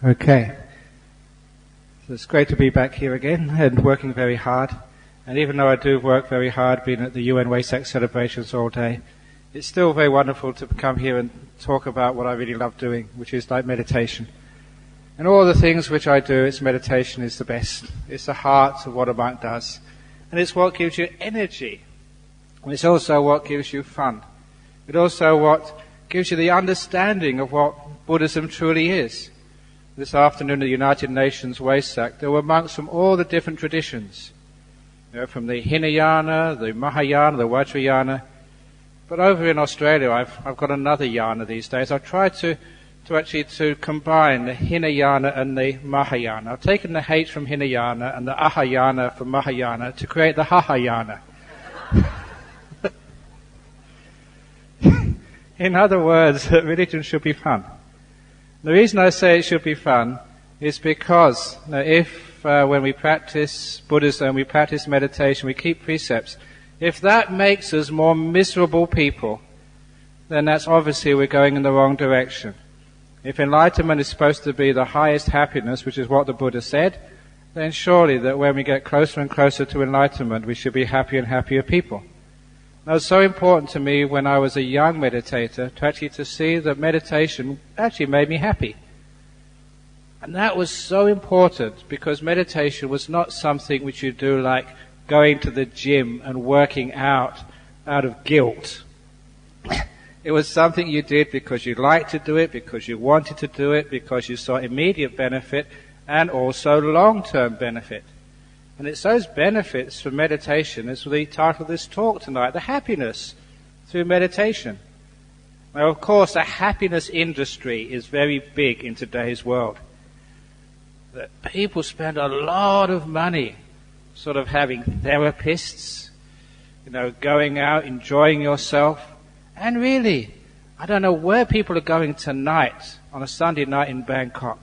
Okay. So it's great to be back here again and working very hard. And even though I do work very hard, being at the UN Waisak celebrations all day, it's still very wonderful to come here and talk about what I really love doing, which is like meditation. And all the things which I do, it's meditation is the best. It's the heart of what a monk does. And it's what gives you energy. And it's also what gives you fun. It's also what gives you the understanding of what Buddhism truly is. This afternoon at the United Nations Waisak, there were monks from all the different traditions. You know, from the Hinayana, the Mahayana, the Vajrayana. But over in Australia, I've got another yana these days. I've tried to combine the Hinayana and the Mahayana. I've taken the H from Hinayana and the Ahayana from Mahayana to create the Hahayana. In other words, religion should be fun. The reason I say it should be fun is because when we practice Buddhism, we practice meditation, we keep precepts, if that makes us more miserable people, then that's obviously we're going in the wrong direction. If enlightenment is supposed to be the highest happiness, which is what the Buddha said, then surely that when we get closer and closer to enlightenment, we should be happier and happier people. Now, it was so important to me when I was a young meditator to see that meditation actually made me happy. And that was so important because meditation was not something which you do like going to the gym and working out of guilt. It was something you did because you liked to do it, because you wanted to do it, because you saw immediate benefit and also long-term benefit. And it's those benefits from meditation, as the title of this talk tonight, the happiness through meditation. Now, of course, the happiness industry is very big in today's world. That people spend a lot of money sort of having therapists, going out, enjoying yourself. And really, I don't know where people are going tonight on a Sunday night in Bangkok,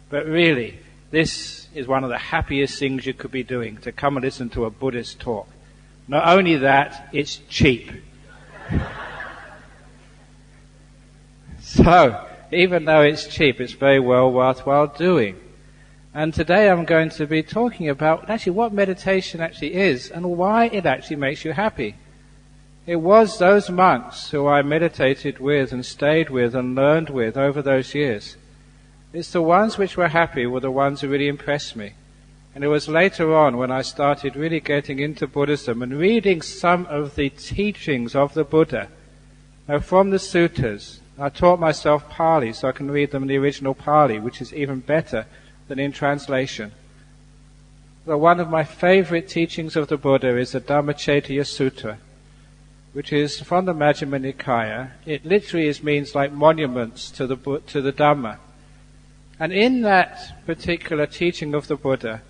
but really, this is one of the happiest things you could be doing, to come and listen to a Buddhist talk. Not only that, it's cheap. So, even though it's cheap, it's very well worthwhile doing. And today I'm going to be talking about actually what meditation actually is and why it actually makes you happy. It was those monks who I meditated with and stayed with and learned with over those years. It's the ones which were happy were the ones who really impressed me. And it was later on when I started really getting into Buddhism and reading some of the teachings of the Buddha. Now, from the suttas, I taught myself Pali so I can read them in the original Pali, which is even better than in translation. So one of my favorite teachings of the Buddha is the Dhammacettiya Sutta, which is from the Majjhima Nikaya. It literally means like monuments to the Dhamma. And in that particular teaching of the Buddha,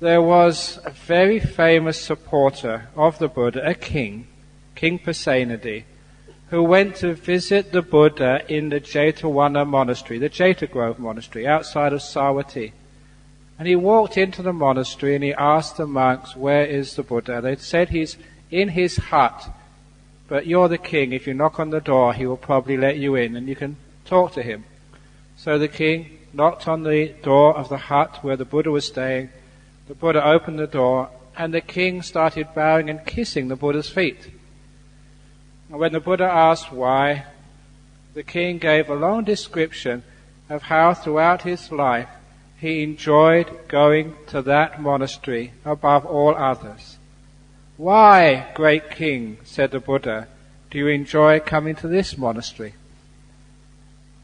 there was a very famous supporter of the Buddha, a king, King Pasenadi, who went to visit the Buddha in the Jetavana monastery, the Jeta Grove monastery, outside of Savatthi. And he walked into the monastery and he asked the monks, where is the Buddha? They said he's in his hut, but you're the king. If you knock on the door, he will probably let you in and you can talk to him. So the king knocked on the door of the hut where the Buddha was staying. The Buddha opened the door and the king started bowing and kissing the Buddha's feet. And when the Buddha asked why, the king gave a long description of how throughout his life he enjoyed going to that monastery above all others. Why, great king, said the Buddha, do you enjoy coming to this monastery?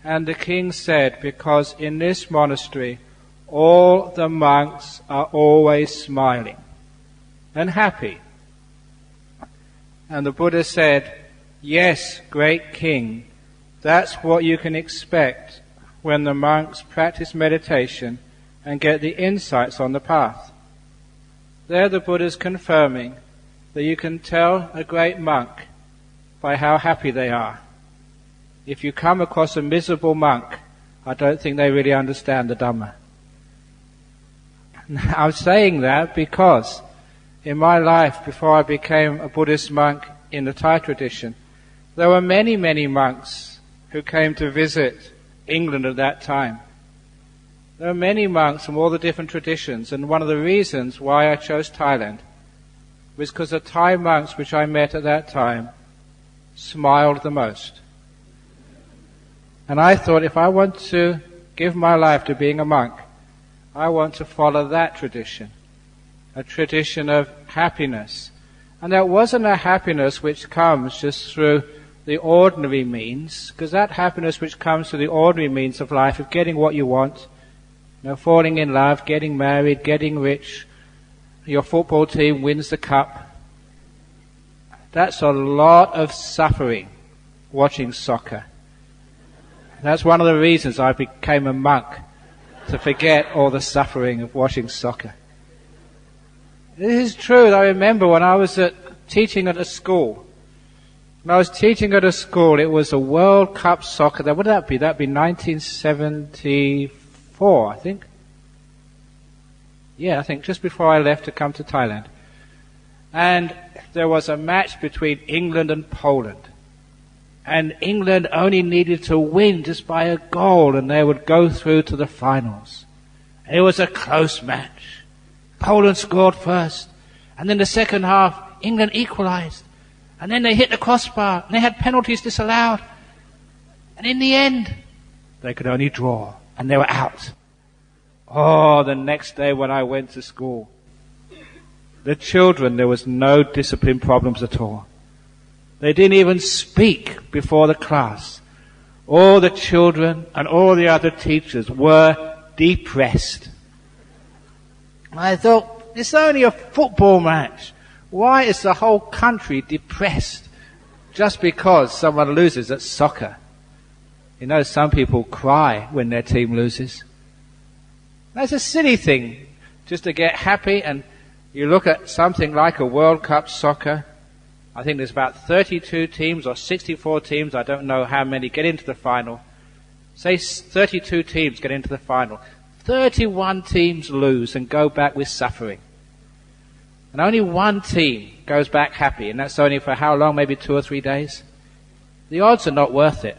And the king said, because in this monastery all the monks are always smiling and happy. And the Buddha said, yes, great king, that's what you can expect when the monks practice meditation and get the insights on the path. There the Buddha's confirming that you can tell a great monk by how happy they are. If you come across a miserable monk, I don't think they really understand the Dhamma. I'm saying that because in my life, before I became a Buddhist monk in the Thai tradition, there were many, many monks who came to visit England at that time. There are many monks from all the different traditions, and one of the reasons why I chose Thailand was because the Thai monks which I met at that time smiled the most. And I thought, if I want to give my life to being a monk, I want to follow that tradition, a tradition of happiness. And that wasn't a happiness which comes just through the ordinary means, because that happiness which comes through the ordinary means of life, of getting what you want, falling in love, getting married, getting rich, your football team wins the cup, that's a lot of suffering watching soccer. That's one of the reasons I became a monk, to forget all the suffering of watching soccer. This is true. I remember when I was teaching at a school. When I was teaching at a school, it was a World Cup soccer. What would that be? That would be 1974, I think. Yeah, I think just before I left to come to Thailand. And there was a match between England and Poland. And England only needed to win just by a goal, and they would go through to the finals. And it was a close match. Poland scored first, and then the second half, England equalized. And then they hit the crossbar, and they had penalties disallowed. And in the end, they could only draw, and they were out. Oh, the next day when I went to school, the children, there was no discipline problems at all. They didn't even speak before the class. All the children and all the other teachers were depressed. I thought, it's only a football match. Why is the whole country depressed just because someone loses at soccer? You know, some people cry when their team loses. That's a silly thing, just to get happy. And you look at something like a World Cup soccer, I think there's about 32 teams or 64 teams, I don't know how many, get into the final. Say 32 teams get into the final. 31 teams lose and go back with suffering. And only one team goes back happy, and that's only for how long? Maybe 2 or 3 days? The odds are not worth it.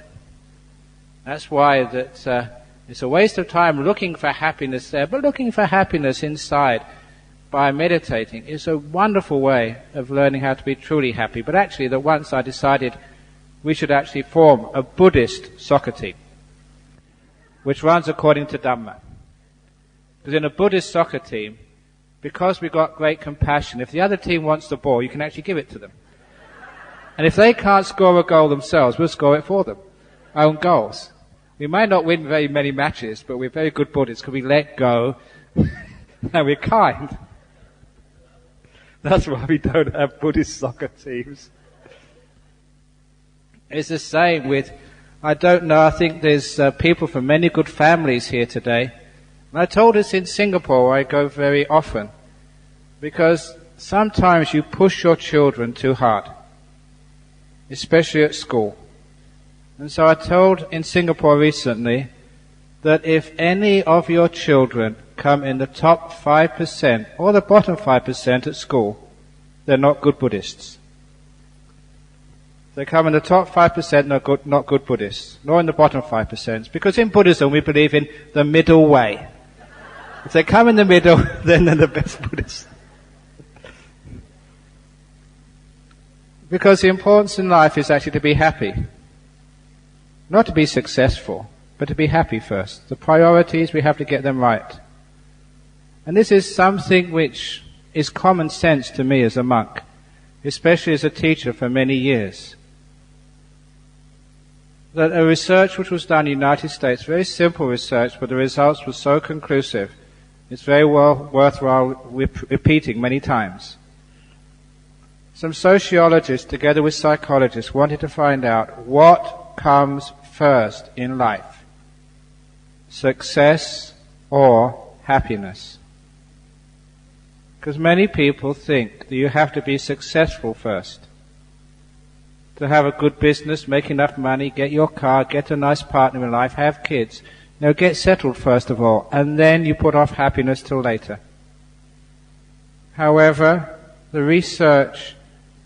That's why it's a waste of time looking for happiness there, but looking for happiness inside by meditating is a wonderful way of learning how to be truly happy. But actually, that once I decided we should actually form a Buddhist soccer team, which runs according to Dhamma. Because in a Buddhist soccer team, because we've got great compassion, if the other team wants the ball, you can actually give it to them. And if they can't score a goal themselves, we'll score it for them. Own goals. We might not win very many matches, but we're very good Buddhists because we let go and we're kind. That's why we don't have Buddhist soccer teams. It's the same with, I don't know, I think there's people from many good families here today. And I told this in Singapore, where I go very often, because sometimes you push your children too hard, especially at school. And so I told in Singapore recently that if any of your children come in the top 5% or the bottom 5% at school, they're not good Buddhists. They come in the top 5%, not good Buddhists, nor in the bottom 5%, because in Buddhism we believe in the middle way. If they come in the middle, then they're the best Buddhists. Because the importance in life is actually to be happy. Not to be successful, but to be happy first. The priorities, we have to get them right. And this is something which is common sense to me as a monk, especially as a teacher for many years. That a research which was done in the United States, very simple research, but the results were so conclusive, it's very worthwhile repeating many times. Some sociologists, together with psychologists, wanted to find out what comes first in life, success or happiness. Because many people think that you have to be successful first. To have a good business, make enough money, get your car, get a nice partner in life, have kids. No, get settled first of all, and then you put off happiness till later. However, the research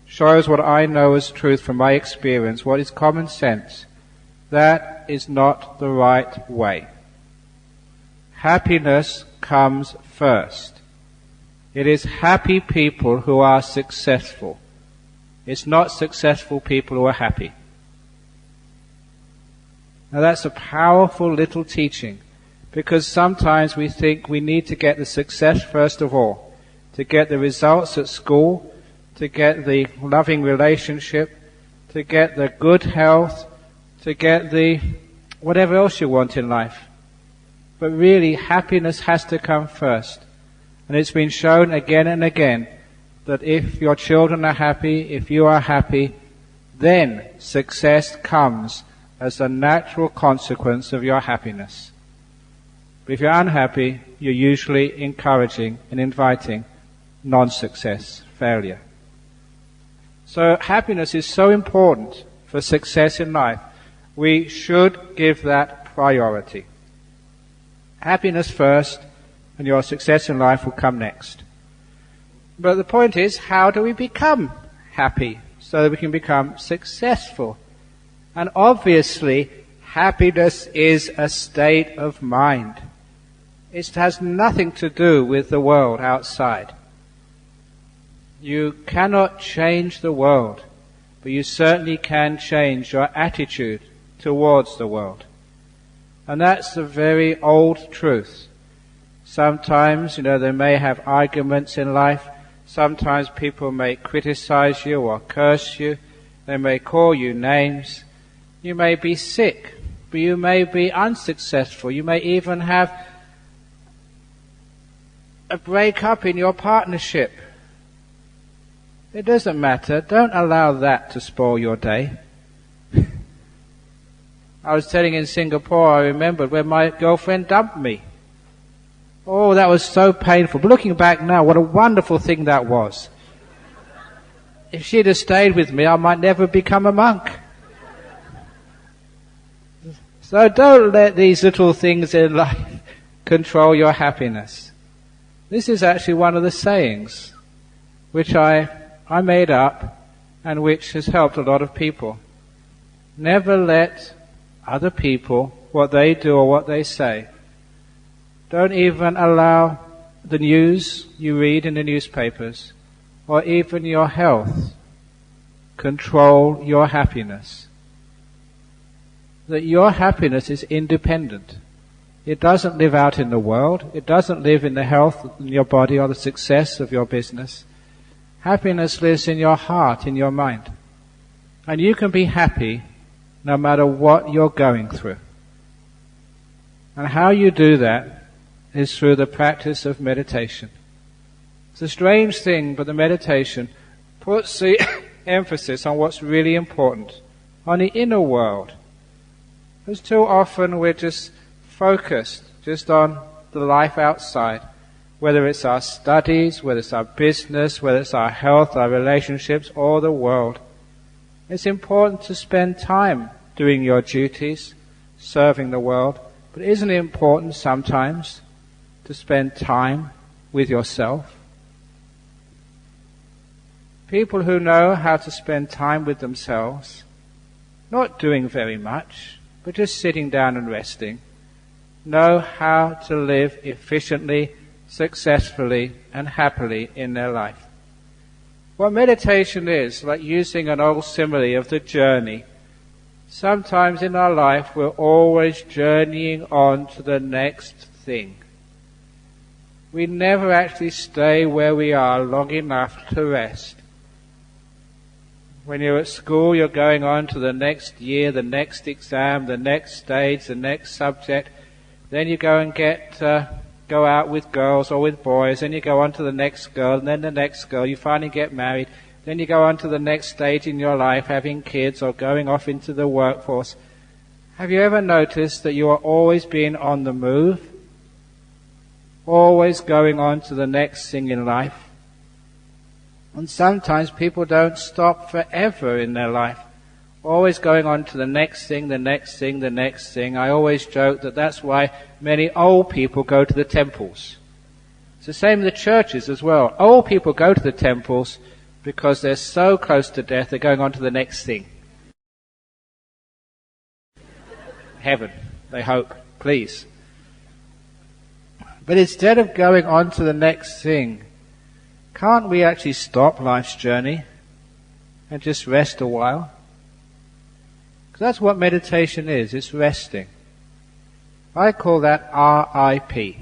shows what I know as truth from my experience, what is common sense. That is not the right way. happiness comes first. It is happy people who are successful. It's not successful people who are happy. Now that's a powerful little teaching, because sometimes we think we need to get the success first of all, to get the results at school, to get the loving relationship, to get the good health, to get the whatever else you want in life. But really, happiness has to come first. And it's been shown again and again that if your children are happy, if you are happy, then success comes as a natural consequence of your happiness. But if you're unhappy, you're usually encouraging and inviting non-success, failure. So happiness is so important for success in life. We should give that priority. Happiness first, and your success in life will come next. But the point is, how do we become happy so that we can become successful? And obviously, happiness is a state of mind. It has nothing to do with the world outside. You cannot change the world, but you certainly can change your attitude towards the world. And that's a very old truth. Sometimes, they may have arguments in life. Sometimes people may criticize you or curse you. They may call you names. You may be sick, but you may be unsuccessful. You may even have a break-up in your partnership. It doesn't matter. Don't allow that to spoil your day. I was telling in Singapore, I remembered when my girlfriend dumped me. Oh, that was so painful. But looking back now, what a wonderful thing that was. If she'd have stayed with me, I might never become a monk. So don't let these little things in life control your happiness. This is actually one of the sayings which I made up and which has helped a lot of people. Never let other people, what they do or what they say. Don't even allow the news you read in the newspapers or even your health control your happiness. That your happiness is independent. It doesn't live out in the world. It doesn't live in the health in your body or the success of your business. Happiness lives in your heart, in your mind. And you can be happy no matter what you're going through. And how you do that is through the practice of meditation. It's a strange thing, but the meditation puts the emphasis on what's really important, on the inner world. Because too often we're just focused just on the life outside, whether it's our studies, whether it's our business, whether it's our health, our relationships, or the world. It's important to spend time doing your duties, serving the world, but isn't it important sometimes to spend time with yourself? People who know how to spend time with themselves, not doing very much, but just sitting down and resting, know how to live efficiently, successfully, and happily in their life. What meditation is, like using an old simile of the journey. Sometimes in our life we're always journeying on to the next thing. We never actually stay where we are long enough to rest. When you're at school, you're going on to the next year, the next exam, the next stage, the next subject. Then you go and go out with girls or with boys, then you go on to the next girl, and then the next girl. You finally get married. Then you go on to the next stage in your life, having kids or going off into the workforce. Have you ever noticed that you are always being on the move? Always going on to the next thing in life? And sometimes people don't stop forever in their life. Always going on to the next thing, the next thing, the next thing. I always joke that that's why many old people go to the temples. It's the same in the churches as well. Old people go to the temples because they're so close to death, they're going on to the next thing. Heaven, they hope, please. But instead of going on to the next thing, can't we actually stop life's journey and just rest a while? Because that's what meditation is, it's resting. I call that RIP,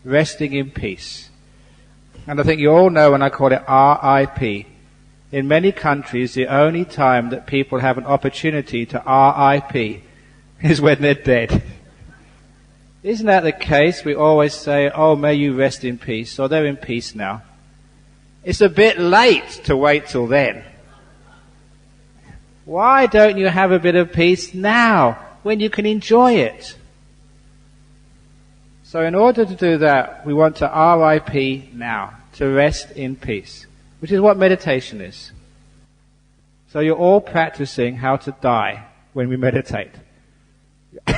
resting in peace. And I think you all know when I call it RIP, in many countries the only time that people have an opportunity to RIP is when they're dead. Isn't that the case? We always say, oh, may you rest in peace, or they're in peace now. It's a bit late to wait till then. Why don't you have a bit of peace now, when you can enjoy it? So in order to do that, we want to RIP now, to rest in peace, which is what meditation is. So you're all practicing how to die when we meditate.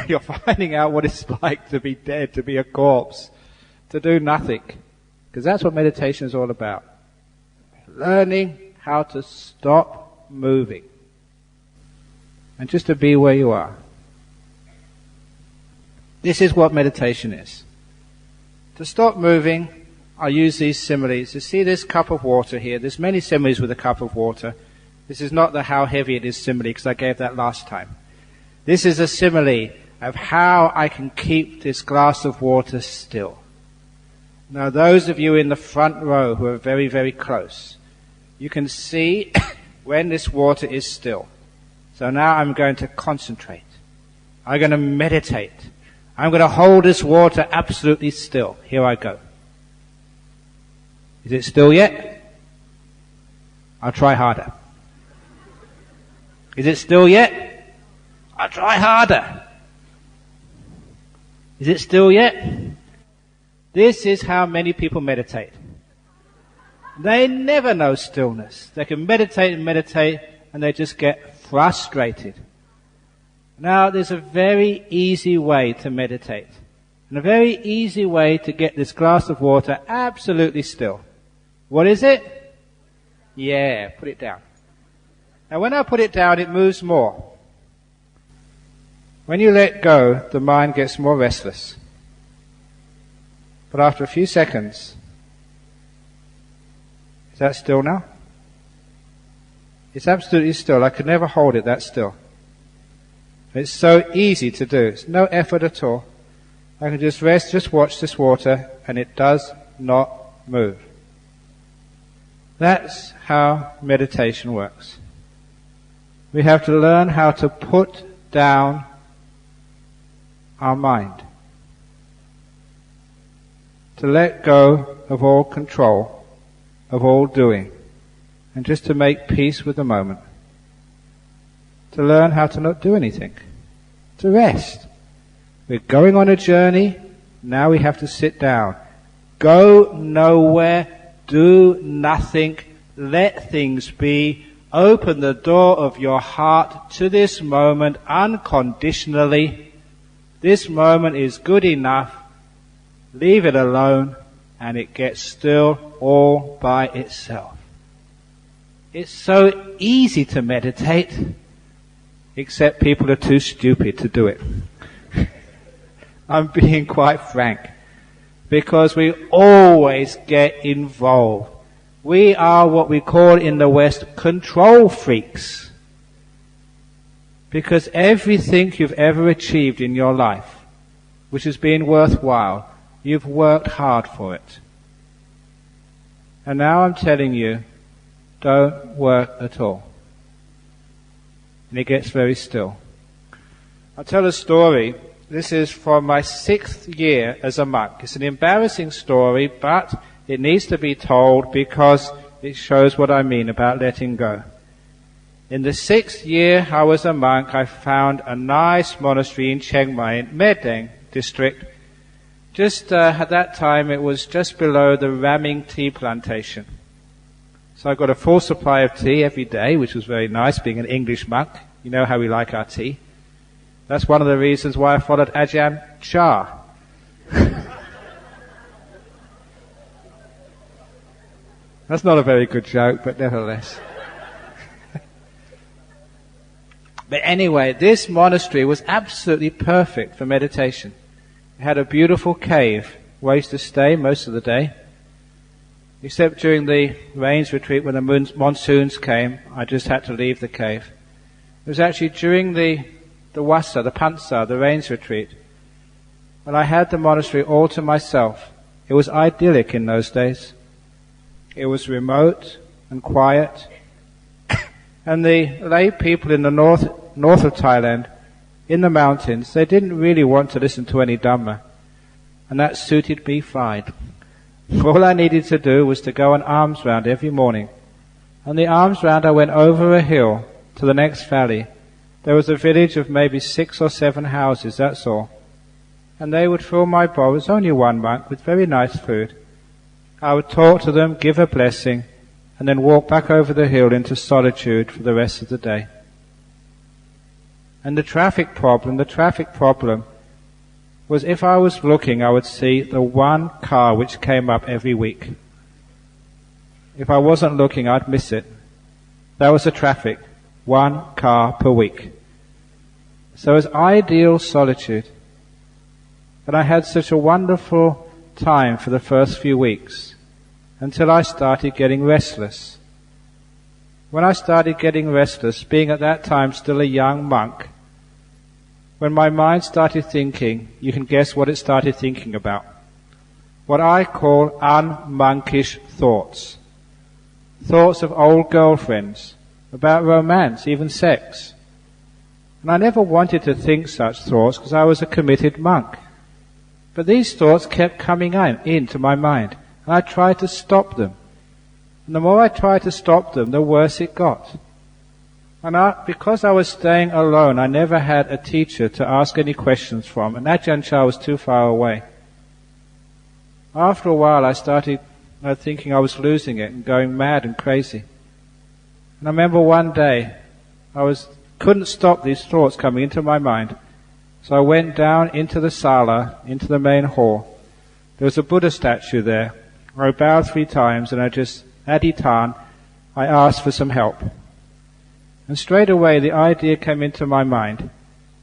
You're finding out what it's like to be dead, to be a corpse, to do nothing. Because that's what meditation is all about. Learning how to stop moving. And just to be where you are. This is what meditation is. To stop moving, I use these similes. You see this cup of water here? There's many similes with a cup of water. This is not the how heavy it is simile, because I gave that last time. This is a simile of how I can keep this glass of water still. Now those of you in the front row who are very, very close, you can see when this water is still. So now I'm going to concentrate. I'm going to meditate. I'm going to hold this water absolutely still. Here I go. Is it still yet? I'll try harder. Is it still yet? I'll try harder. Is it still yet? This is how many people meditate. They never know stillness. They can meditate and meditate, and they just get frustrated. Now, there's a very easy way to meditate, and a very easy way to get this glass of water absolutely still. What is it? Yeah, put it down. Now, when I put it down, it moves more. When you let go, the mind gets more restless. But after a few seconds, is that still now? It's absolutely still. I could never hold it that still. It's so easy to do. It's no effort at all. I can just rest, just watch this water, and it does not move. That's how meditation works. We have to learn how to put down our mind. To let go of all control, of all doing, and just to make peace with the moment. To learn how to not do anything. To rest. We're going on a journey, now we have to sit down. Go nowhere, do nothing, let things be, open the door of your heart to this moment unconditionally. This moment is good enough, leave it alone, and it gets still all by itself. It's so easy to meditate, except people are too stupid to do it. I'm being quite frank, because we always get involved. We are what we call in the West control freaks. Because everything you've ever achieved in your life, which has been worthwhile, you've worked hard for it. And now I'm telling you, don't work at all. And it gets very still. I'll tell a story. This is from my 6th year as a monk. It's an embarrassing story, but it needs to be told because it shows what I mean about letting go. In the 6th year I was a monk, I found a nice monastery in Chiang Mai, in Medang district. Just at that time it was just below the Ramming tea plantation. So I got a full supply of tea every day, which was very nice, being an English monk. You know how we like our tea. That's one of the reasons why I followed Ajahn Chah. That's not a very good joke, but nevertheless. But anyway, this monastery was absolutely perfect for meditation. It had a beautiful cave where I used to stay most of the day. Except during the rains retreat when the monsoons came, I just had to leave the cave. It was actually during the Wasa, the Pansa, the rains retreat, when I had the monastery all to myself. It was idyllic in those days. It was remote and quiet. And the lay people in the north of Thailand, in the mountains, they didn't really want to listen to any Dhamma. And that suited me fine. All I needed to do was to go an alms round every morning. On the alms round I went over a hill to the next valley. There was a village of maybe 6 or 7 houses, that's all. And they would fill my bowl, it was only one monk, with very nice food. I would talk to them, give a blessing, and then walk back over the hill into solitude for the rest of the day. And the traffic problem was if I was looking, I would see the one car which came up every week. If I wasn't looking, I'd miss it. That was the traffic. One car per week. So it was ideal solitude. And I had such a wonderful time for the first few weeks, until I started getting restless. When I started getting restless, being at that time still a young monk, when my mind started thinking, you can guess what it started thinking about. What I call unmonkish thoughts. Thoughts of old girlfriends, about romance, even sex. And I never wanted to think such thoughts because I was a committed monk. But these thoughts kept coming into my mind, and I tried to stop them. And the more I tried to stop them, the worse it got. And because I was staying alone, I never had a teacher to ask any questions from, and Ajahn Chah was too far away. After a while, I started thinking I was losing it and going mad and crazy. And I remember one day, couldn't stop these thoughts coming into my mind. So I went down into the sala, into the main hall. There was a Buddha statue there. I bowed 3 times and Aditan, I asked for some help. And straight away the idea came into my mind,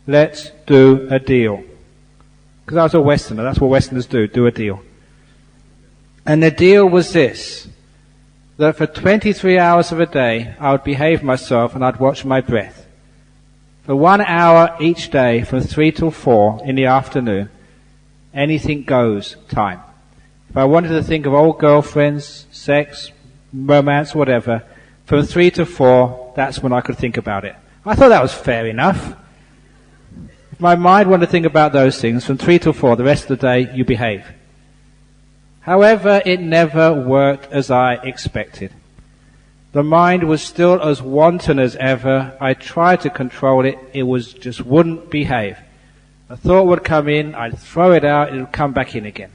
let's do a deal. Because I was a Westerner, that's what Westerners do a deal. And the deal was this, that for 23 hours of a day I would behave myself and I'd watch my breath. For 1 hour each day from 3 till 4 in the afternoon, anything goes time. If I wanted to think of old girlfriends, sex, romance, whatever, from 3 to 4, that's when I could think about it. I thought that was fair enough. If my mind wanted to think about those things, from 3 to 4, the rest of the day, you behave. However, it never worked as I expected. The mind was still as wanton as ever. I tried to control it. It just wouldn't behave. A thought would come in, I'd throw it out, it would come back in again.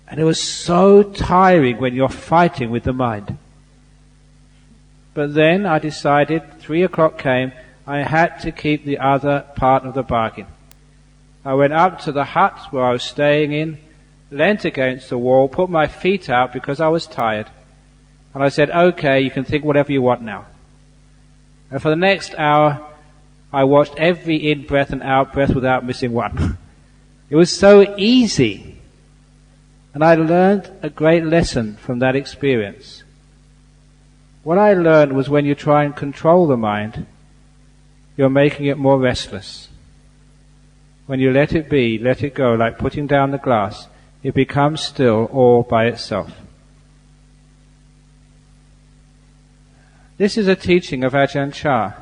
And it was so tiring when you're fighting with the mind. But then I decided, 3 o'clock came, I had to keep the other part of the bargain. I went up to the hut where I was staying in, leant against the wall, put my feet out because I was tired. And I said, okay, you can think whatever you want now. And for the next hour, I watched every in-breath and out-breath without missing one. It was so easy. And I learned a great lesson from that experience. What I learned was when you try and control the mind, you're making it more restless. When you let it be, let it go, like putting down the glass, it becomes still all by itself. This is a teaching of Ajahn Chah,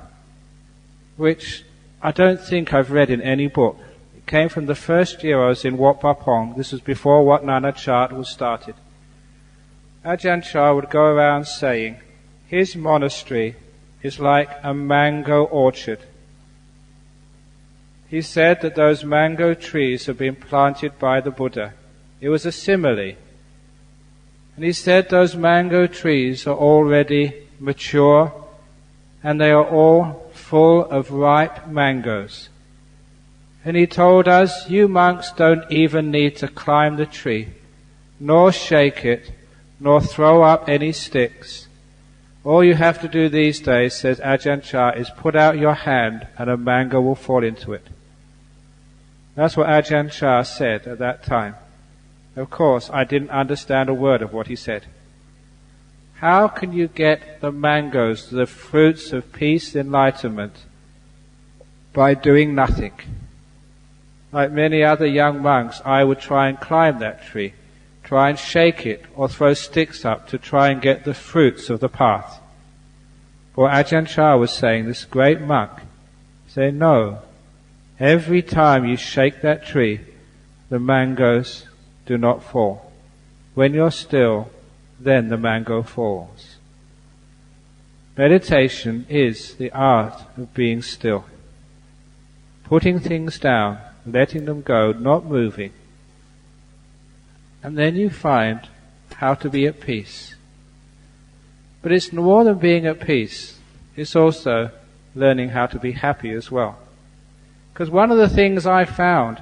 which I don't think I've read in any book. It came from the first year I was in Wat Pah Pong. This was before Wat Nana Chart was started. Ajahn Chah would go around saying, his monastery is like a mango orchard. He said that those mango trees have been planted by the Buddha. It was a simile. And he said those mango trees are already mature and they are all full of ripe mangoes. And he told us, you monks don't even need to climb the tree, nor shake it, nor throw up any sticks. All you have to do these days, says Ajahn Chah, is put out your hand and a mango will fall into it. That's what Ajahn Chah said at that time. Of course, I didn't understand a word of what he said. How can you get the mangoes, the fruits of peace, enlightenment, by doing nothing? Like many other young monks, I would try and climb that tree, try and shake it, or throw sticks up to try and get the fruits of the path. For Ajahn Chah was saying, this great monk, saying, no, every time you shake that tree, the mangoes do not fall. When you're still, then the mango falls. Meditation is the art of being still. Putting things down, letting them go, not moving. And then you find how to be at peace. But it's more than being at peace. It's also learning how to be happy as well. Because one of the things I found,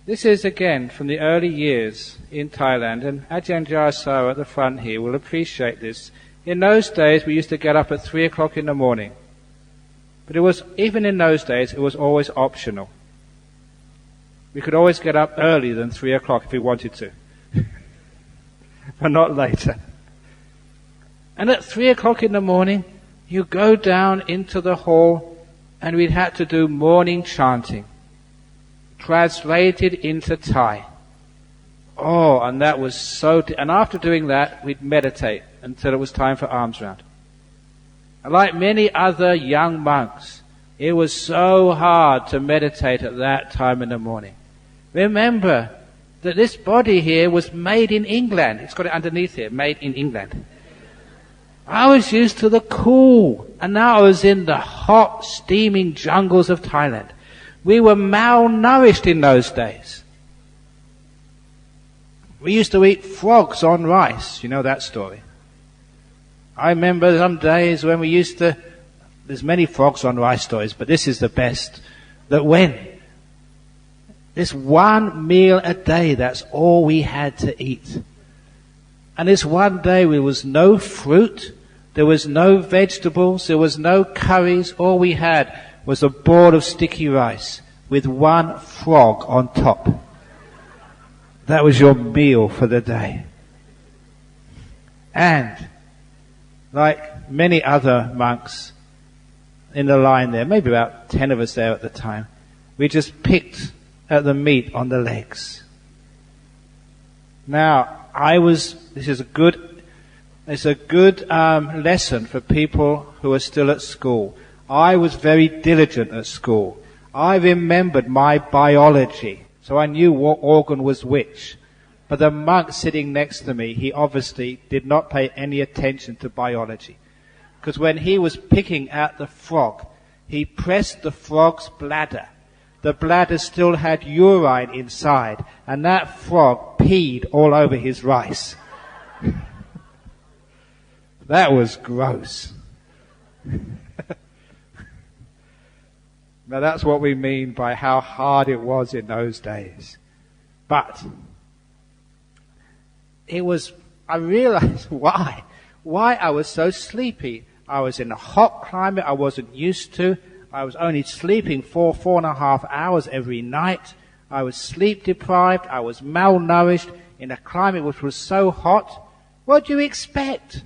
this is again from the early years in Thailand, and Ajahn Brahm at the front here will appreciate this. In those days we used to get up at 3 o'clock in the morning. But it was, even in those days, it was always optional. We could always get up earlier than 3 o'clock if we wanted to. But not later. And at 3 o'clock in the morning, you go down into the hall, and we'd had to do morning chanting, translated into Thai. Oh, and that was so... and after doing that, we'd meditate until it was time for alms round. And like many other young monks, it was so hard to meditate at that time in the morning. Remember that this body here was made in England. It's got it underneath here, made in England. I was used to the cool, and now I was in the hot, steaming jungles of Thailand. We were malnourished in those days. We used to eat frogs on rice. You know that story. I remember some days when we used to, there's many frogs on rice stories, but this is the best, that when this one meal a day, that's all we had to eat. And this one day there was no fruit, there was no vegetables, there was no curries, all we had was a bowl of sticky rice with one frog on top. That was your meal for the day. And like many other monks in the line there, maybe about 10 of us there at the time, we just picked at the meat on the legs. Now, this is a good lesson for people who are still at school. I was very diligent at school. I remembered my biology, so I knew what organ was which. But the monk sitting next to me, he obviously did not pay any attention to biology. Because when he was picking at the frog, he pressed the frog's bladder. The bladder still had urine inside, and that frog peed all over his rice. That was gross. Now that's what we mean by how hard it was in those days. But I realized why I was so sleepy. I was in a hot climate I wasn't used to. I was only sleeping 4.5 hours every night. I was sleep deprived. I was malnourished in a climate which was so hot. What do you expect?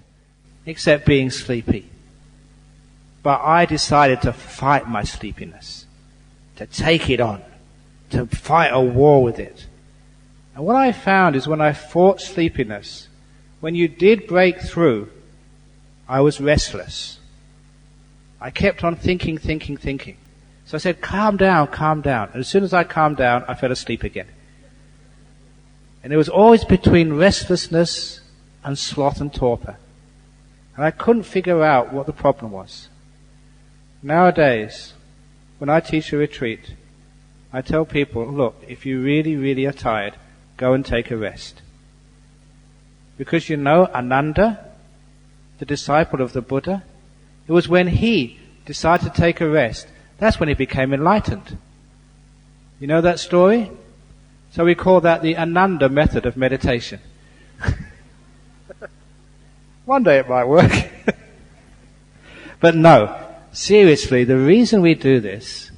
Except being sleepy. But I decided to fight my sleepiness, to take it on, to fight a war with it. And what I found is when I fought sleepiness, when you did break through, I was restless. I kept on thinking. So I said, calm down. And as soon as I calmed down, I fell asleep again. And it was always between restlessness and sloth and torpor. And I couldn't figure out what the problem was. Nowadays, when I teach a retreat, I tell people, look, if you really, really are tired, go and take a rest. Because you know Ananda, the disciple of the Buddha, it was when he decided to take a rest, that's when he became enlightened. You know that story? So we call that the Ananda method of meditation. One day it might work. But no, seriously, the reason we do this,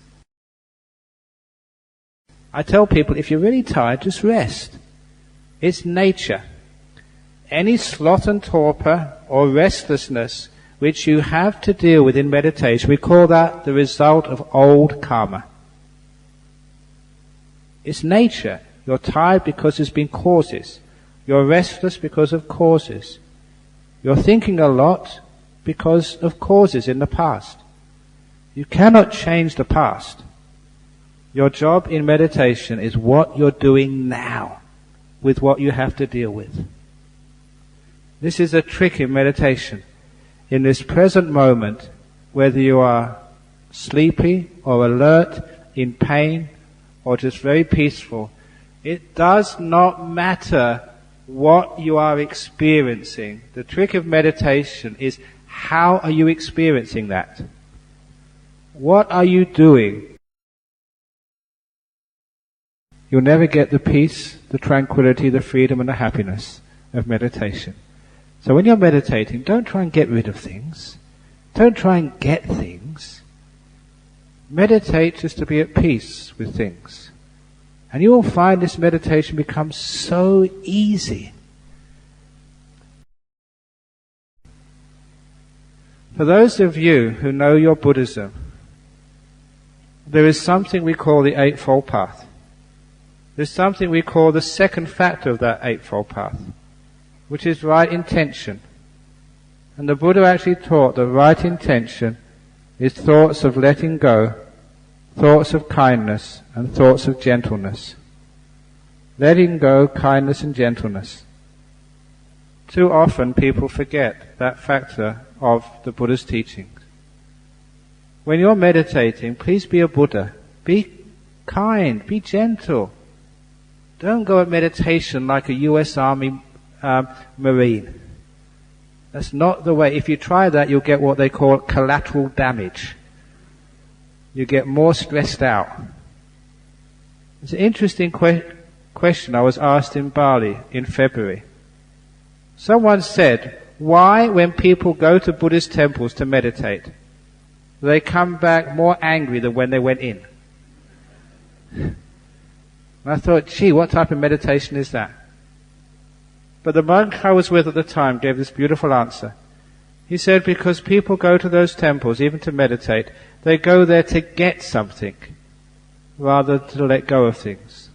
I tell people, if you're really tired, just rest. It's nature. Any sloth and torpor or restlessness which you have to deal with in meditation, we call that the result of old karma. It's nature. You're tired because there's been causes. You're restless because of causes. You're thinking a lot because of causes in the past. You cannot change the past. Your job in meditation is what you're doing now with what you have to deal with. This is a trick in meditation. In this present moment, whether you are sleepy or alert, in pain, or just very peaceful, it does not matter what you are experiencing. The trick of meditation is, how are you experiencing that? What are you doing? You'll never get the peace, the tranquility, the freedom and the happiness of meditation. So when you're meditating, don't try and get rid of things. Don't try and get things. Meditate just to be at peace with things. And you will find this meditation becomes so easy. For those of you who know your Buddhism, there is something we call the Eightfold Path. There's something we call the second factor of that Eightfold Path, which is right intention. And the Buddha actually taught that right intention is thoughts of letting go, thoughts of kindness, and thoughts of gentleness. Letting go, kindness, and gentleness. Too often people forget that factor of the Buddha's teachings. When you're meditating, please be a Buddha. Be kind, be gentle. Don't go at meditation like a US Army Marine. That's not the way. If you try that, you'll get what they call collateral damage. You get more stressed out. It's an interesting question I was asked in Bali in February. Someone said, why when people go to Buddhist temples to meditate, they come back more angry than when they went in? And I thought, gee, what type of meditation is that? But the monk I was with at the time gave this beautiful answer. He said, because people go to those temples, even to meditate, they go there to get something, rather than to let go of things.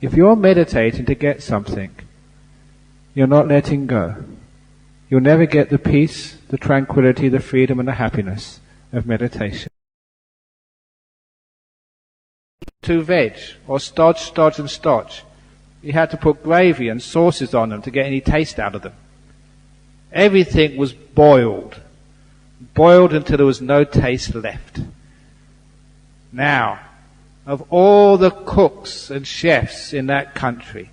If you're meditating to get something, you're not letting go. You'll never get the peace, the tranquility, the freedom and the happiness of meditation. To veg, or stodge, and stodge. You had to put gravy and sauces on them to get any taste out of them. Everything was boiled until there was no taste left. Now, of all the cooks and chefs in that country,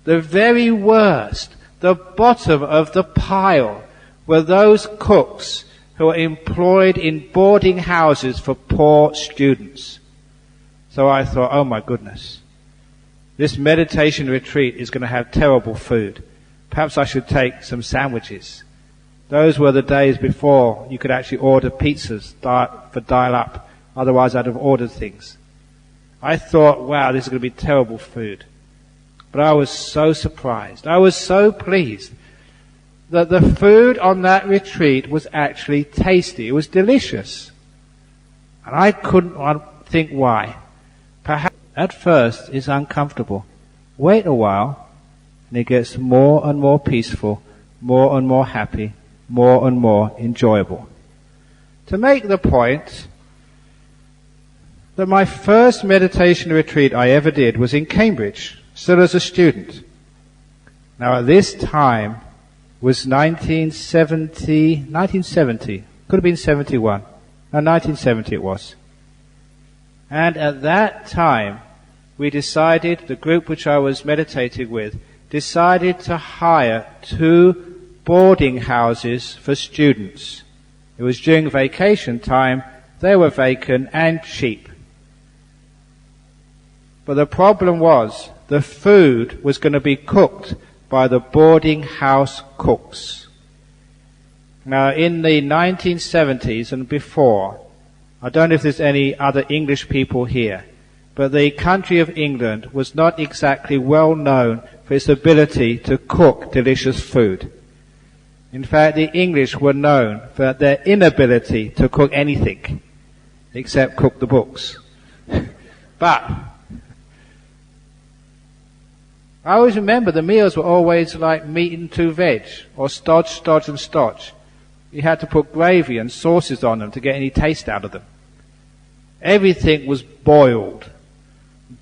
the very worst, the bottom of the pile, were those cooks who were employed in boarding houses for poor students. So I thought, oh my goodness, this meditation retreat is going to have terrible food. Perhaps I should take some sandwiches. Those were the days before you could actually order pizzas for dial-up. Otherwise I'd have ordered things. I thought, wow, this is going to be terrible food. But I was so surprised. I was so pleased that the food on that retreat was actually tasty. It was delicious. And I couldn't think why. Perhaps at first it's uncomfortable. Wait a while, and it gets more and more peaceful, more and more happy, more and more enjoyable. To make the point that my first meditation retreat I ever did was in Cambridge, still as a student. Now at this time was 1970, could have been 71. No, 1970 it was. And at that time, we decided, the group which I was meditating with, decided to hire 2 boarding houses for students. It was during vacation time, they were vacant and cheap. But the problem was, the food was going to be cooked by the boarding house cooks. Now in the 1970s and before, I don't know if there's any other English people here, but the country of England was not exactly well known for its ability to cook delicious food. In fact, the English were known for their inability to cook anything except cook the books. But I always remember the meals were always like meat and two veg, or stodge, and stodge. You had to put gravy and sauces on them to get any taste out of them. Everything was boiled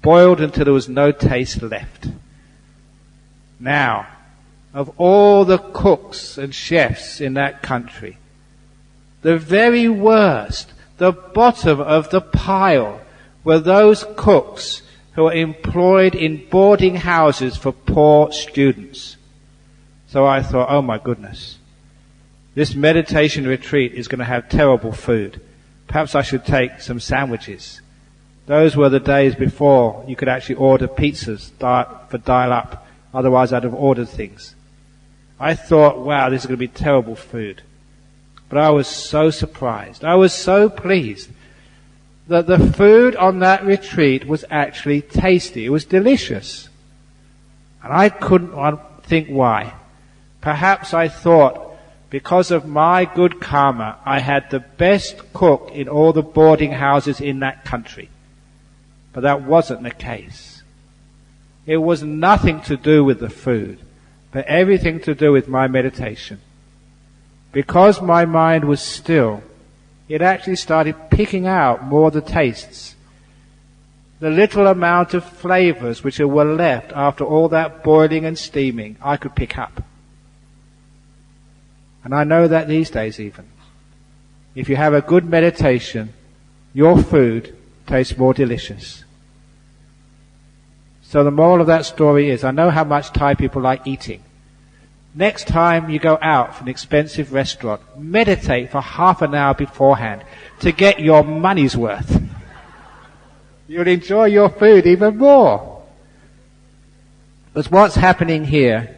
until there was no taste left. Now, of all the cooks and chefs in that country, the very worst, the bottom of the pile, were those cooks who were employed in boarding houses for poor students. So I thought, oh my goodness, this meditation retreat is going to have terrible food. Perhaps I should take some sandwiches. Those were the days before you could actually order pizzas for dial-up. Otherwise I'd have ordered things. I thought, wow, this is going to be terrible food. But I was so surprised. I was so pleased that the food on that retreat was actually tasty. It was delicious. And I couldn't think why. Perhaps I thought, because of my good karma, I had the best cook in all the boarding houses in that country. But that wasn't the case. It was nothing to do with the food, but everything to do with my meditation. Because my mind was still, it actually started picking out more of the tastes. The little amount of flavors which were left after all that boiling and steaming, I could pick up. And I know that these days even. If you have a good meditation, your food tastes more delicious. So the moral of that story is, I know how much Thai people like eating. Next time you go out for an expensive restaurant, meditate for half an hour beforehand to get your money's worth. You'll enjoy your food even more. Because what's happening here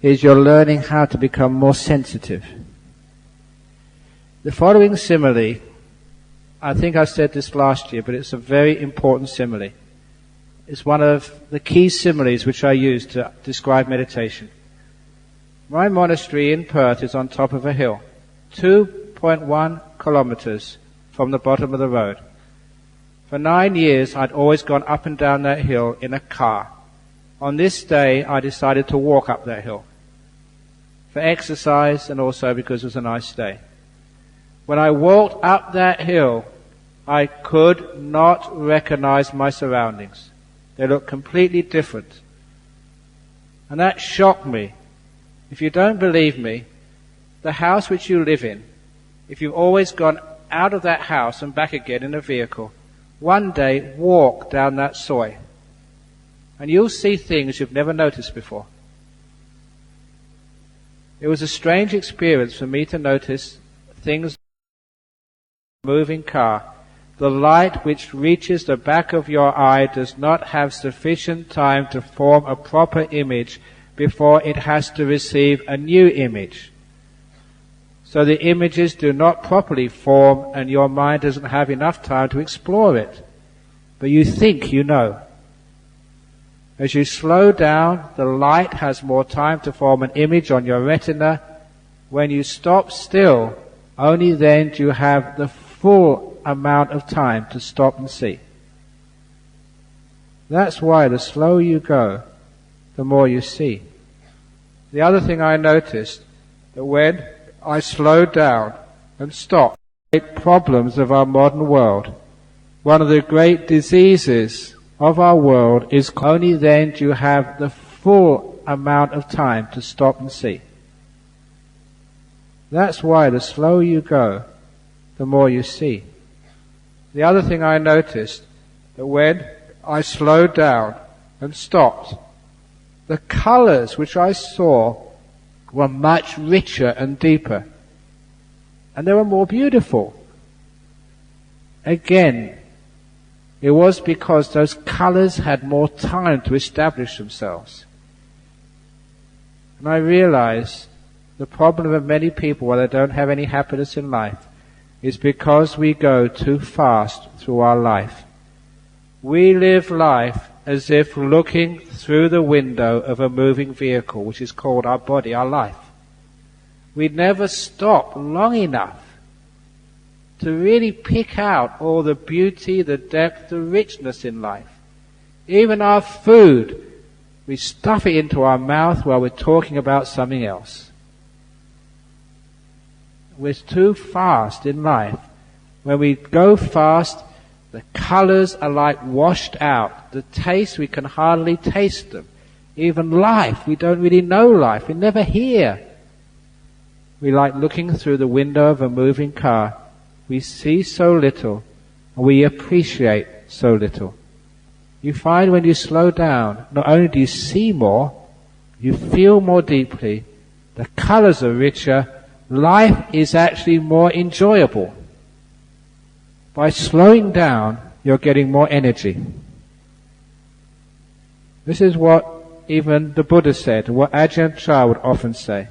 is you're learning how to become more sensitive. The following simile, I think I said this last year, but it's a very important simile. It's one of the key similes which I use to describe meditation. My monastery in Perth is on top of a hill, 2.1 kilometers from the bottom of the road. For 9 years, I'd always gone up and down that hill in a car. On this day, I decided to walk up that hill for exercise and also because it was a nice day. When I walked up that hill, I could not recognize my surroundings. They looked completely different. And that shocked me. If you don't believe me, the house which you live in, if you've always gone out of that house and back again in a vehicle, one day walk down that soi, and you'll see things you've never noticed before. It was a strange experience for me to notice things in a moving car. The light which reaches the back of your eye does not have sufficient time to form a proper image before it has to receive a new image. So the images do not properly form and your mind doesn't have enough time to explore it. But you think you know. As you slow down, the light has more time to form an image on your retina. When you stop still, only then do you have the full amount of time to stop and see. That's why the slower you go, the more you see. The other thing I noticed, that when I slowed down and stopped, the great problems of our modern world, one of the great diseases of our world is only then do you have the full amount of time to stop and see. That's why the slower you go, the more you see. The other thing I noticed, that when I slowed down and stopped, the colors which I saw were much richer and deeper, and they were more beautiful. Again, it was because those colors had more time to establish themselves. And I realized the problem of many people why they don't have any happiness in life is because we go too fast through our life. We live life as if looking through the window of a moving vehicle, which is called our body, our life. We never stop long enough to really pick out all the beauty, the depth, the richness in life. Even our food, we stuff it into our mouth while we're talking about something else. We're too fast in life. When we go fast, the colors are like washed out. The taste, we can hardly taste them. Even life, we don't really know life. We never hear. We like looking through the window of a moving car. We see so little, and we appreciate so little. You find when you slow down, not only do you see more, you feel more deeply, the colors are richer, life is actually more enjoyable. By slowing down, you're getting more energy. This is what even the Buddha said, what Ajahn Brahm would often say.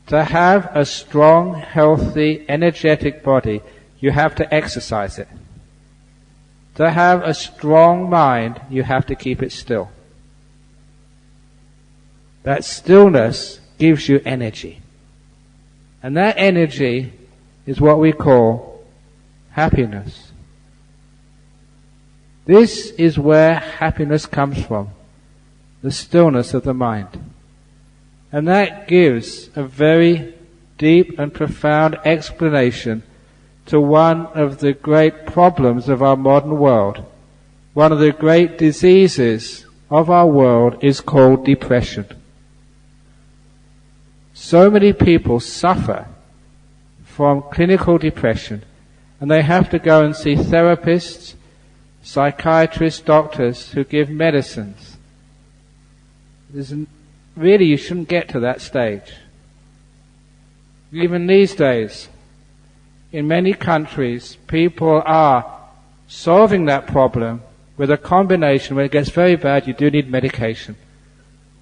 To have a strong, healthy, energetic body, you have to exercise it. To have a strong mind, you have to keep it still. That stillness gives you energy. And that energy is what we call happiness. This is where happiness comes from, the stillness of the mind. And that gives a very deep and profound explanation to one of the great problems of our modern world. One of the great diseases of our world is called depression. So many people suffer from clinical depression, and they have to go and see therapists, psychiatrists, doctors who give medicines. Really, you shouldn't get to that stage. Even these days, in many countries, people are solving that problem with a combination. When it gets very bad, you do need medication.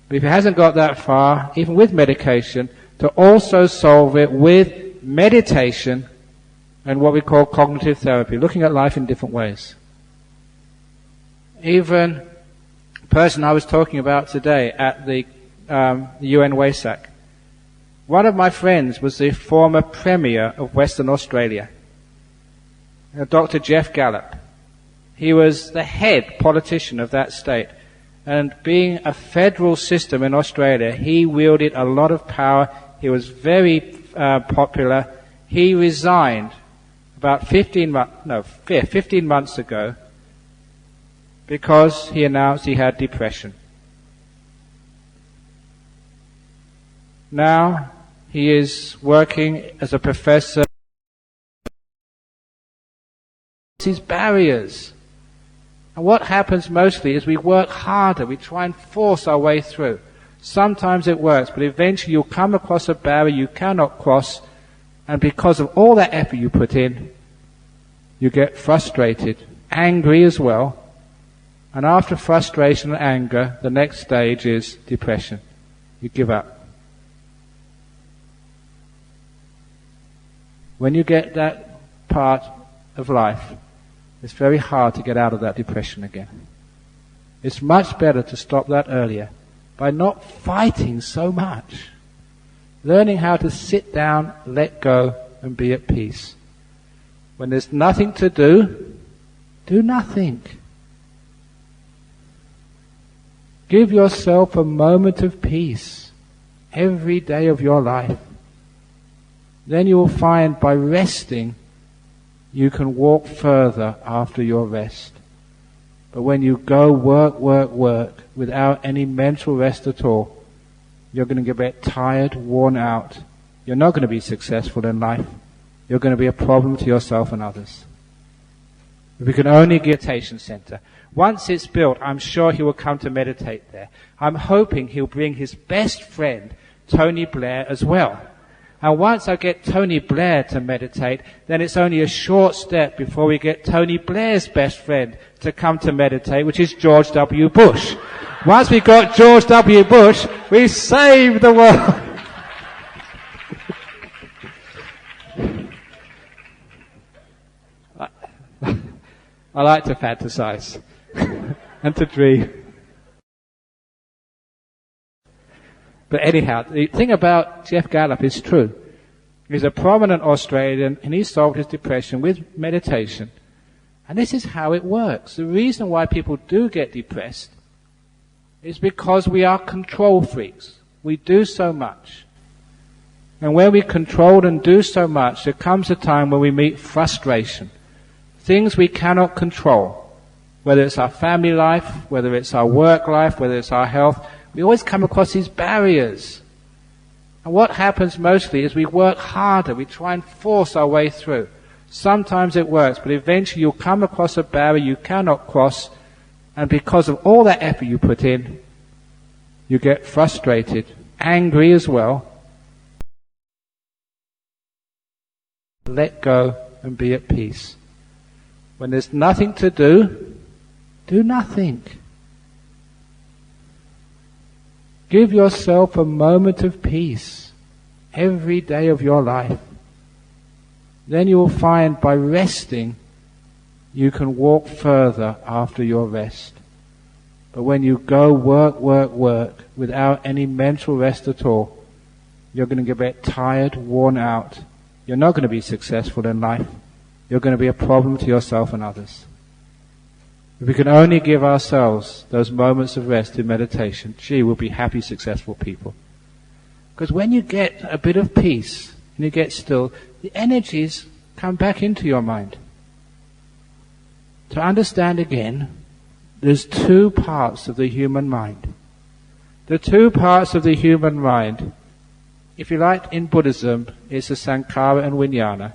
But if it hasn't got that far, even with medication, to also solve it with meditation and what we call cognitive therapy, looking at life in different ways. Even the person I was talking about today at the UN WASAC, one of my friends was the former Premier of Western Australia, Dr. Jeff Gallup. He was the head politician of that state. And being a federal system in Australia, he wielded a lot of power. He was very popular. He resigned about 15 months ago because he announced he had depression. Now he is working as a professor. These barriers. And what happens mostly is we work harder. We try and force our way through. Sometimes it works, but eventually you'll come across a barrier you cannot cross, and because of all that effort you put in, you get frustrated, angry as well. And after frustration and anger, the next stage is depression. You give up. When you get that part of life, it's very hard to get out of that depression again. It's much better to stop that earlier by not fighting so much. Learning how to sit down, let go, and be at peace. When there's nothing to do, do nothing. Give yourself a moment of peace every day of your life. Then you will find by resting, you can walk further after your rest. But when you go work without any mental rest at all, you're going to get a bit tired, worn out. You're not going to be successful in life. You're going to be a problem to yourself and others. If we can only get a meditation center. Once it's built, I'm sure he will come to meditate there. I'm hoping he'll bring his best friend, Tony Blair, as well. And once I get Tony Blair to meditate, then it's only a short step before we get Tony Blair's best friend to come to meditate, which is George W. Bush. Once we got George W. Bush, we saved the world. I like to fantasize. and to dream. But anyhow, the thing about Jeff Gallup is true. He's a prominent Australian, and he solved his depression with meditation. And this is how it works. The reason why people do get depressed is because we are control freaks. We do so much. And when we control and do so much, there comes a time when we meet frustration. Things we cannot control. Whether it's our family life, whether it's our work life, whether it's our health, we always come across these barriers. And what happens mostly is we work harder, we try and force our way through. Sometimes it works, but eventually you'll come across a barrier you cannot cross, and because of all that effort you put in, you get frustrated, angry as well. Let go and be at peace. When there's nothing to do, do nothing. Give yourself a moment of peace every day of your life. Then you will find by resting, you can walk further after your rest. But when you go work without any mental rest at all, you're going to get a bit tired, worn out. You're not going to be successful in life. You're going to be a problem to yourself and others. If we can only give ourselves those moments of rest in meditation, we'll be happy, successful people. Because when you get a bit of peace and you get still, the energies come back into your mind. To understand again, there's two parts of the human mind. The two parts of the human mind, if you like, in Buddhism, is the Sankhara and Vijnana.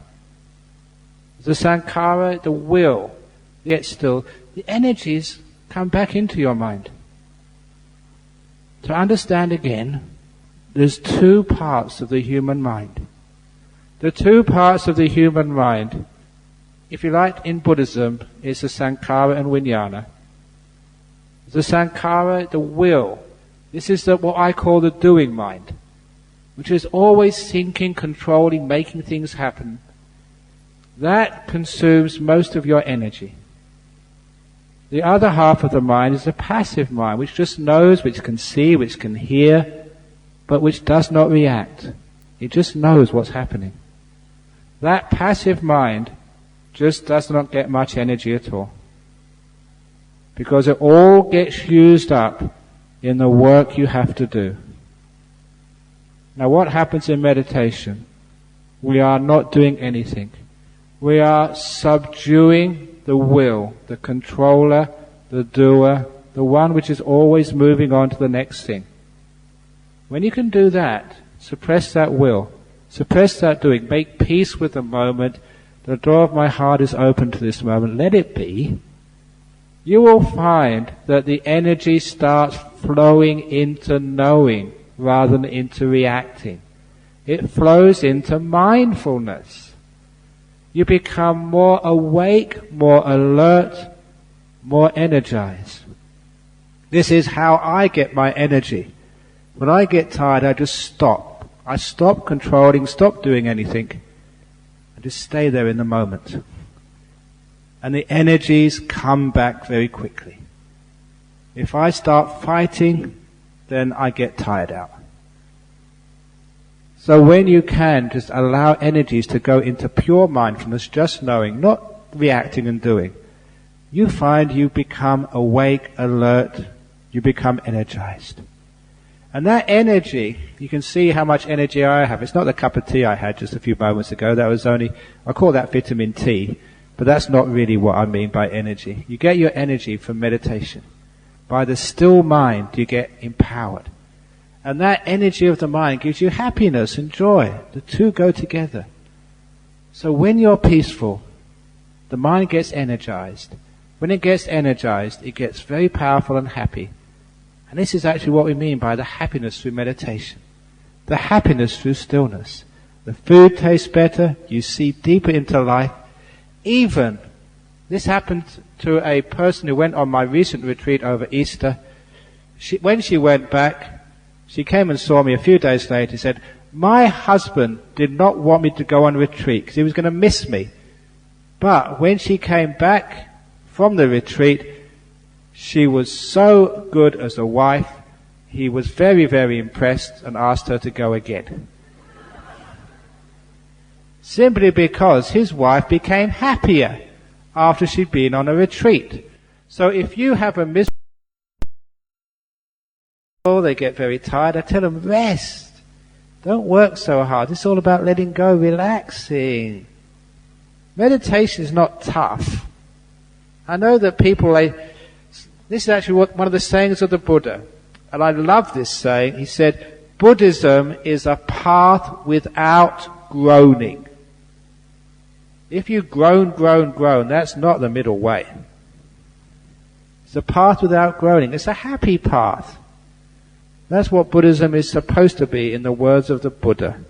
The Sankhara, the will, yet still, the energies come back into your mind. To understand again, there's two parts of the human mind. The two parts of the human mind, if you like, in Buddhism, is the Sankhara and Vijnana. The Sankhara, the will, this is what I call the doing mind, which is always thinking, controlling, making things happen. That consumes most of your energy. The other half of the mind is the passive mind, which just knows, which can see, which can hear, but which does not react. It just knows what's happening. That passive mind just does not get much energy at all. Because it all gets used up in the work you have to do. Now what happens in meditation? We are not doing anything. We are subduing the will, the controller, the doer, the one which is always moving on to the next thing. When you can do that, suppress that will, suppress that doing, make peace with the moment, the door of my heart is open to this moment, let it be, you will find that the energy starts flowing into knowing rather than into reacting. It flows into mindfulness. You become more awake, more alert, more energized. This is how I get my energy. When I get tired, I just stop. I stop controlling, stop doing anything. I just stay there in the moment. And the energies come back very quickly. If I start fighting, then I get tired out. So when you can, just allow energies to go into pure mindfulness, just knowing, not reacting and doing, you find you become awake, alert, you become energized. And that energy, you can see how much energy I have. It's not the cup of tea I had just a few moments ago. That was only, I call that vitamin T, but that's not really what I mean by energy. You get your energy from meditation. By the still mind, you get empowered. And that energy of the mind gives you happiness and joy. The two go together. So when you're peaceful, the mind gets energized. When it gets energized, it gets very powerful and happy. And this is actually what we mean by the happiness through meditation. The happiness through stillness. The food tastes better, you see deeper into life. Even, this happened to a person who went on my recent retreat over Easter. When she went back, she came and saw me a few days later. She said, my husband did not want me to go on retreat because he was going to miss me. But when she came back from the retreat, She was so good as a wife, he was very, very impressed and asked her to go again. Simply because his wife became happier after she'd been on a retreat. So if you have a miserable, they get very tired, I tell them, rest. Don't work so hard. It's all about letting go, relaxing. Meditation is not tough. I know that people, this is actually one of the sayings of the Buddha. And I love this saying. He said, Buddhism is a path without groaning. If you groan, that's not the middle way. It's a path without groaning. It's a happy path. That's what Buddhism is supposed to be in the words of the Buddha.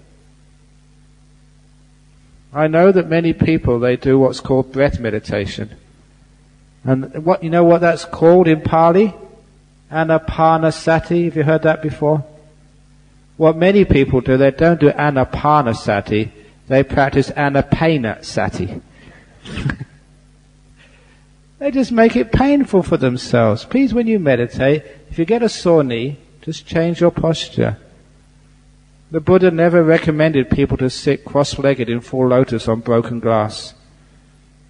I know that many people, they do what's called breath meditation. And you know what that's called in Pali? Anapanasati. Have you heard that before? What many people do, they don't do anapanasati. They practice anapanasati. They just make it painful for themselves. Please, when you meditate, if you get a sore knee, just change your posture. The Buddha never recommended people to sit cross-legged in full lotus on broken glass.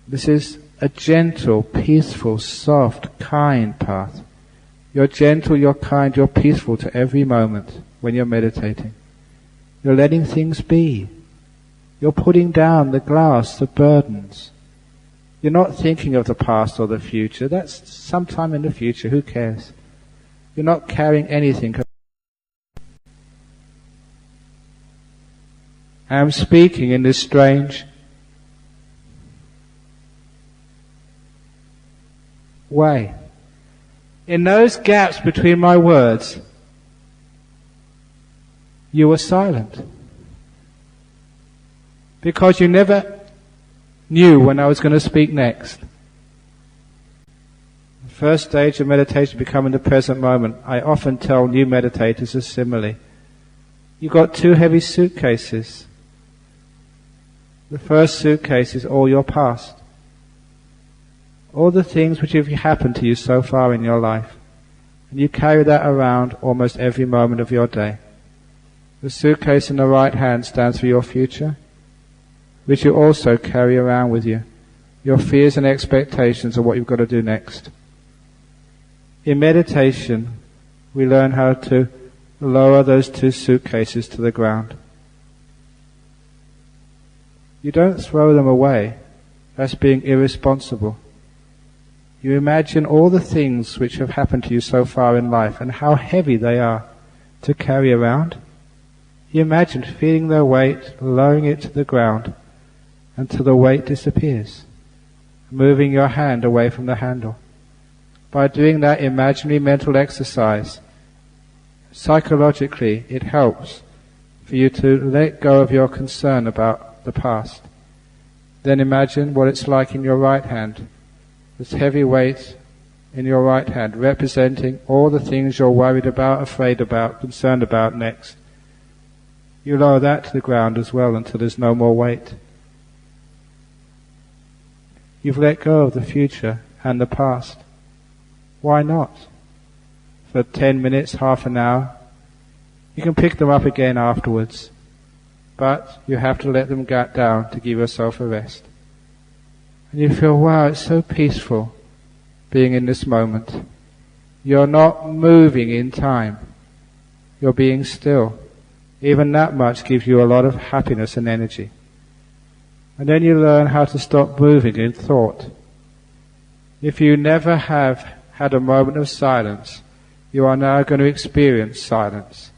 This is a gentle, peaceful, soft, kind path. You're gentle, you're kind, you're peaceful to every moment when you're meditating. You're letting things be. You're putting down the glass, the burdens. You're not thinking of the past or the future. That's sometime in the future. Who cares? You're not carrying anything. I'm speaking in this strange way. In those gaps between my words, you were silent. Because you never knew when I was going to speak next. The first stage of meditation, becoming the present moment, I often tell new meditators a simile. You've got 2 heavy suitcases. The first suitcase is all your past. All the things which have happened to you so far in your life. And you carry that around almost every moment of your day. The suitcase in the right hand stands for your future, which you also carry around with you. Your fears and expectations of what you've got to do next. In meditation, we learn how to lower those 2 suitcases to the ground. You don't throw them away. That's being irresponsible. You imagine all the things which have happened to you so far in life and how heavy they are to carry around. You imagine feeling their weight, lowering it to the ground until the weight disappears, moving your hand away from the handle. By doing that imaginary mental exercise, psychologically it helps for you to let go of your concern about the past. Then imagine what it's like in your right hand. This heavy weight in your right hand, representing all the things you're worried about, afraid about, concerned about next. You lower that to the ground as well until there's no more weight. You've let go of the future and the past. Why not? For 10 minutes, half an hour. You can pick them up again afterwards. But you have to let them get down to give yourself a rest. And you feel, wow, it's so peaceful being in this moment. You're not moving in time. You're being still. Even that much gives you a lot of happiness and energy. And then you learn how to stop moving in thought. If you never have had a moment of silence, you are now going to experience silence.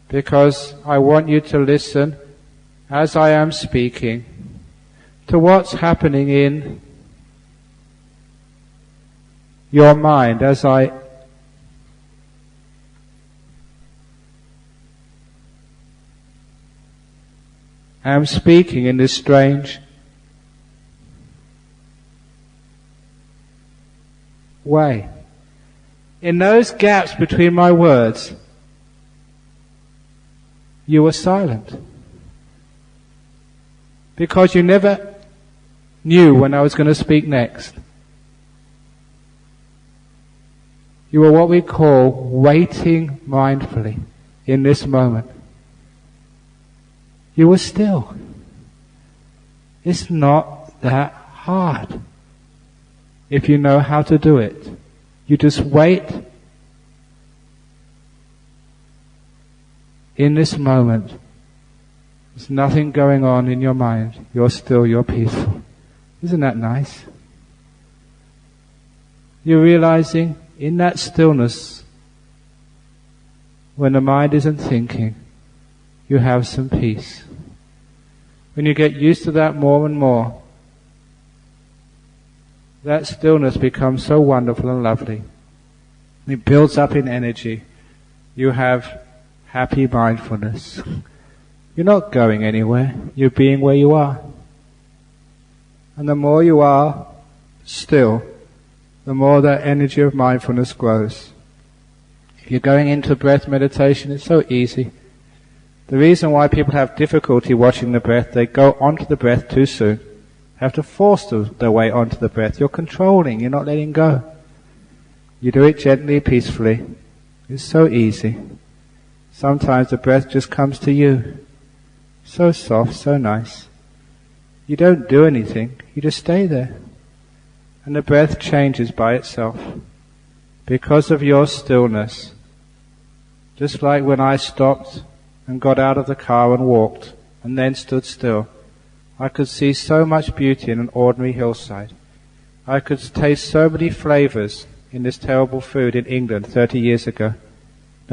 Because I want you to listen as I am speaking to what's happening in your mind as I am speaking in this strange way. In those gaps between my words, you were silent. Because you never knew when I was going to speak next. You were what we call waiting mindfully in this moment. You were still. It's not that hard if you know how to do it. You just wait in this moment. There's nothing going on in your mind. You're still, you're peaceful. Isn't that nice? You're realizing in that stillness, when the mind isn't thinking, you have some peace. When you get used to that more and more, that stillness becomes so wonderful and lovely. It builds up in energy. You have happy mindfulness. You're not going anywhere. You're being where you are. And the more you are still, the more that energy of mindfulness grows. If you're going into breath meditation, it's so easy. The reason why people have difficulty watching the breath, they go onto the breath too soon. Have to force their way onto the breath. You're controlling, you're not letting go. You do it gently, peacefully. It's so easy. Sometimes the breath just comes to you. So soft, so nice. You don't do anything, you just stay there. And the breath changes by itself. Because of your stillness. Just like when I stopped and got out of the car and walked, and then stood still. I could see so much beauty in an ordinary hillside. I could taste so many flavors in this terrible food in England 35 years ago. In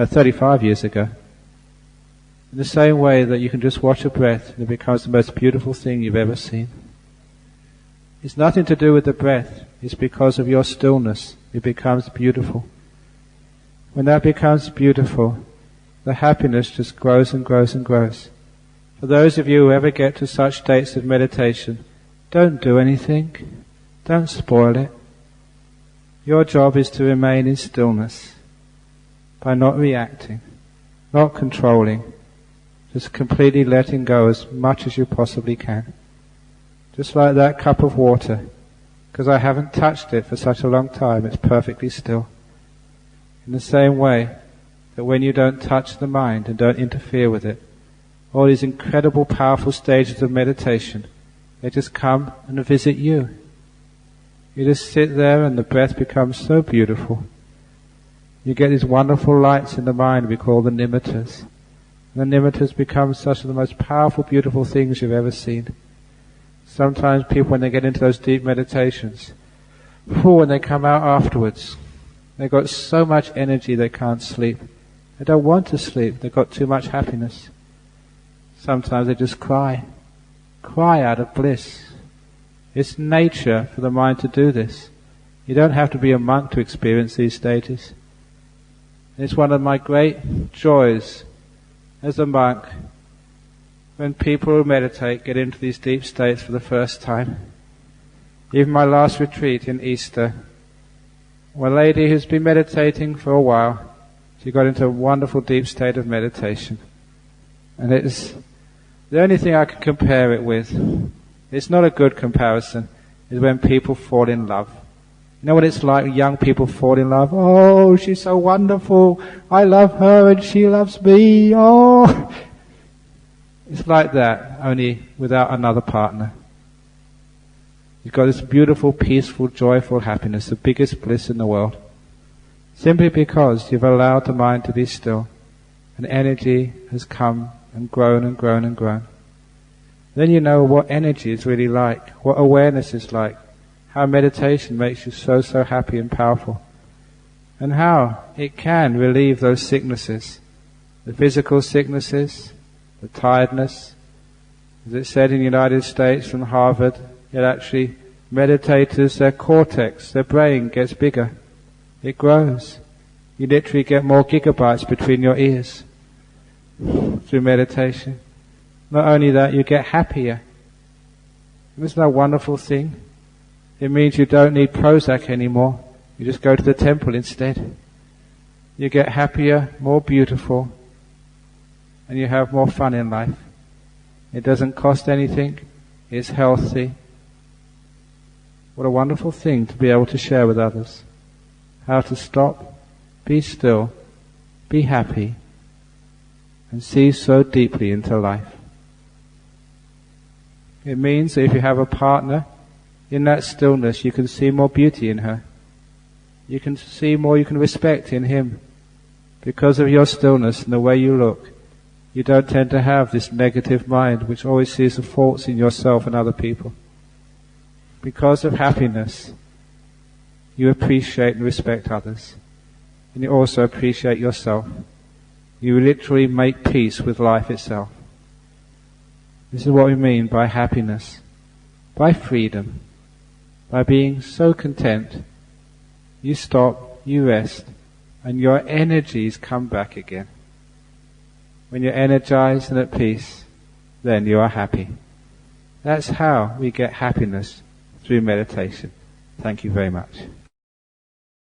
the same way that you can just watch a breath and it becomes the most beautiful thing you've ever seen. It's nothing to do with the breath. It's because of your stillness. It becomes beautiful. When that becomes beautiful, the happiness just grows and grows and grows. For those of you who ever get to such states of meditation, don't do anything. Don't spoil it. Your job is to remain in stillness by not reacting, not controlling, just completely letting go as much as you possibly can. Just like that cup of water, because I haven't touched it for such a long time, it's perfectly still. In the same way that when you don't touch the mind and don't interfere with it, all these incredible, powerful stages of meditation, they just come and visit you. You just sit there and the breath becomes so beautiful. You get these wonderful lights in the mind we call the nimittas. And the nimittas become such of the most powerful, beautiful things you've ever seen. Sometimes people, when they get into those deep meditations, when they come out afterwards, they've got so much energy they can't sleep. They don't want to sleep. They've got too much happiness. Sometimes they just cry out of bliss. It's nature for the mind to do this. You don't have to be a monk to experience these stages. It's one of my great joys as a monk when people who meditate get into these deep states for the first time. Even my last retreat in Easter, a lady who's been meditating for a while, she got into a wonderful deep state of meditation. And it's the only thing I can compare it with. It's not a good comparison, is when people fall in love. You know what it's like when young people fall in love? Oh, she's so wonderful. I love her and she loves me. Oh, it's like that, only without another partner. You've got this beautiful, peaceful, joyful happiness, the biggest bliss in the world. Simply because you've allowed the mind to be still. And energy has come and grown and grown and grown. Then you know what energy is really like, what awareness is like, how meditation makes you so, so happy and powerful. And how it can relieve those sicknesses, the physical sicknesses, the tiredness. As it said in the United States from Harvard, it actually, meditators, their cortex, their brain gets bigger. It grows. You literally get more gigabytes between your ears through meditation. Not only that, you get happier. Isn't that a wonderful thing? It means you don't need Prozac anymore. You just go to the temple instead. You get happier, more beautiful, and you have more fun in life. It doesn't cost anything. It's healthy. What a wonderful thing to be able to share with others. How to stop be still, be happy, and see so deeply into life. It means that if you have a partner, in that stillness you can see more beauty in her. You can see more, you can respect in him. Because of your stillness and the way you look, you don't tend to have this negative mind which always sees the faults in yourself and other people. Because of happiness, you appreciate and respect others. And you also appreciate yourself. You literally make peace with life itself. This is what we mean by happiness, by freedom, by being so content. You stop, you rest, and your energies come back again. When you're energized and at peace, then you are happy. That's how we get happiness through meditation. Thank you very much.